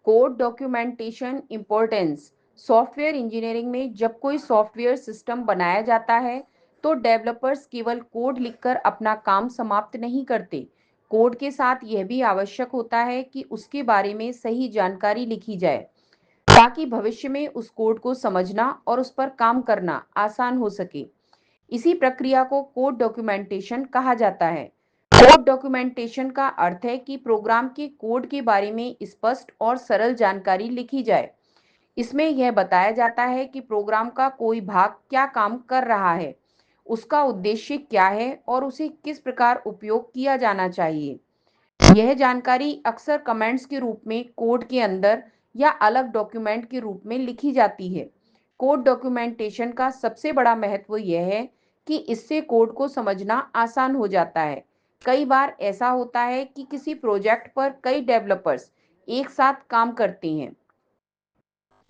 Code documentation importance. Software engineering में जब कोई सॉफ्टवेयर सिस्टम बनाया जाता है तो डेवलपर्स केवल कोड लिखकर अपना काम समाप्त नहीं करते। कोड के साथ यह भी आवश्यक होता है कि उसके बारे में सही जानकारी लिखी जाए ताकि भविष्य में उस कोड को समझना और उस पर काम करना आसान हो सके। इसी प्रक्रिया को कोड डॉक्यूमेंटेशन कहा जाता है। कोड डॉक्यूमेंटेशन का अर्थ है कि प्रोग्राम के कोड के बारे में स्पष्ट और सरल जानकारी लिखी जाए। इसमें यह बताया जाता है कि प्रोग्राम का कोई भाग क्या काम कर रहा है, उसका उद्देश्य क्या है और उसे किस प्रकार उपयोग किया जाना चाहिए। यह जानकारी अक्सर कमेंट्स के रूप में कोड के अंदर या अलग डॉक्यूमेंट के रूप में लिखी जाती है। कोड डॉक्यूमेंटेशन का सबसे बड़ा महत्व यह है कि इससे कोड को समझना आसान हो जाता है। कई बार ऐसा होता है कि किसी प्रोजेक्ट पर कई डेवलपर्स एक साथ काम करते हैं।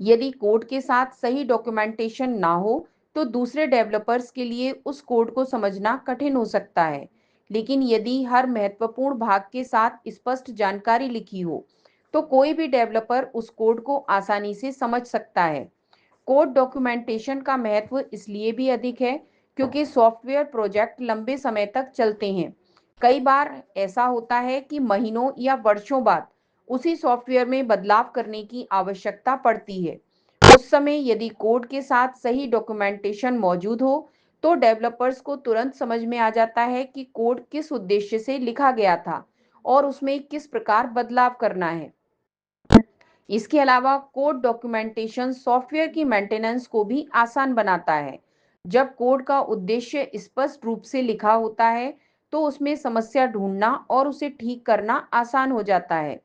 यदि कोड के साथ सही डॉक्यूमेंटेशन ना हो तो दूसरे डेवलपर्स के लिए उस कोड को समझना कठिन हो सकता है। लेकिन यदि हर महत्वपूर्ण भाग के साथ स्पष्ट जानकारी लिखी हो तो कोई भी डेवलपर उस कोड को आसानी से समझ सकता है। कोड डॉक्यूमेंटेशन का महत्व इसलिए भी अधिक है क्योंकि सॉफ्टवेयर प्रोजेक्ट लंबे समय तक चलते हैं। कई बार ऐसा होता है कि महीनों या वर्षों बाद उसी सॉफ्टवेयर में बदलाव करने की आवश्यकता पड़ती है। उस समय यदि कोड के साथ सही डॉक्यूमेंटेशन मौजूद हो तो डेवलपर्स को तुरंत समझ में आ जाता है कि कोड किस उद्देश्य से लिखा गया था और उसमें किस प्रकार बदलाव करना है। इसके अलावा कोड डॉक्यूमेंटेशन सॉफ्टवेयर की मेंटेनेंस को भी आसान बनाता है। जब कोड का उद्देश्य स्पष्ट रूप से लिखा होता है तो उसमें समस्या ढूंढना और उसे ठीक करना आसान हो जाता है।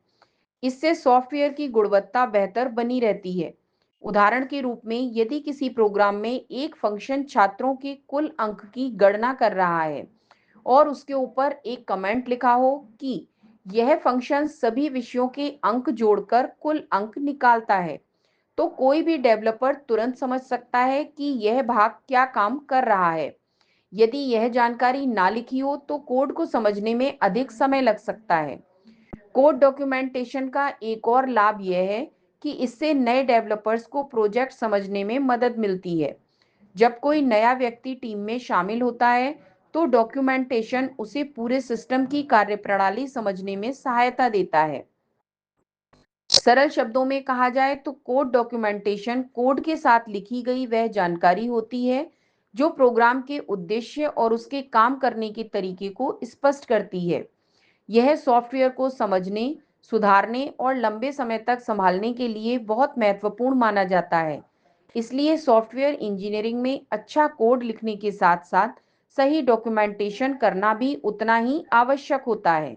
इससे सॉफ्टवेयर की गुणवत्ता बेहतर बनी रहती है। उदाहरण के रूप में यदि किसी प्रोग्राम में एक फंक्शन छात्रों के कुल अंक की गणना कर रहा है और उसके ऊपर एक कमेंट लिखा हो कि यह फंक्शन सभी विषयों के अंक जोड़कर कुल अंक निकालता है, तो कोई भी डेवलपर तुरंत समझ सकता है कि यह भाग क्या काम कर रहा है। यदि यह जानकारी ना लिखी हो तो कोड को समझने में अधिक समय लग सकता है। कोड डॉक्यूमेंटेशन का एक और लाभ यह है कि इससे नए डेवलपर्स को प्रोजेक्ट समझने में मदद मिलती है। जब कोई नया व्यक्ति टीम में शामिल होता है तो डॉक्यूमेंटेशन उसे पूरे सिस्टम की कार्यप्रणाली समझने में सहायता देता है। सरल शब्दों में कहा जाए तो कोड डॉक्यूमेंटेशन कोड के साथ लिखी गई वह जानकारी होती है जो प्रोग्राम के उद्देश्य और उसके काम करने के तरीके को स्पष्ट करती है। यह सॉफ्टवेयर को समझने, सुधारने और लंबे समय तक संभालने के लिए बहुत महत्वपूर्ण माना जाता है। इसलिए सॉफ्टवेयर इंजीनियरिंग में अच्छा कोड लिखने के साथ-साथ सही डॉक्यूमेंटेशन करना भी उतना ही आवश्यक होता है।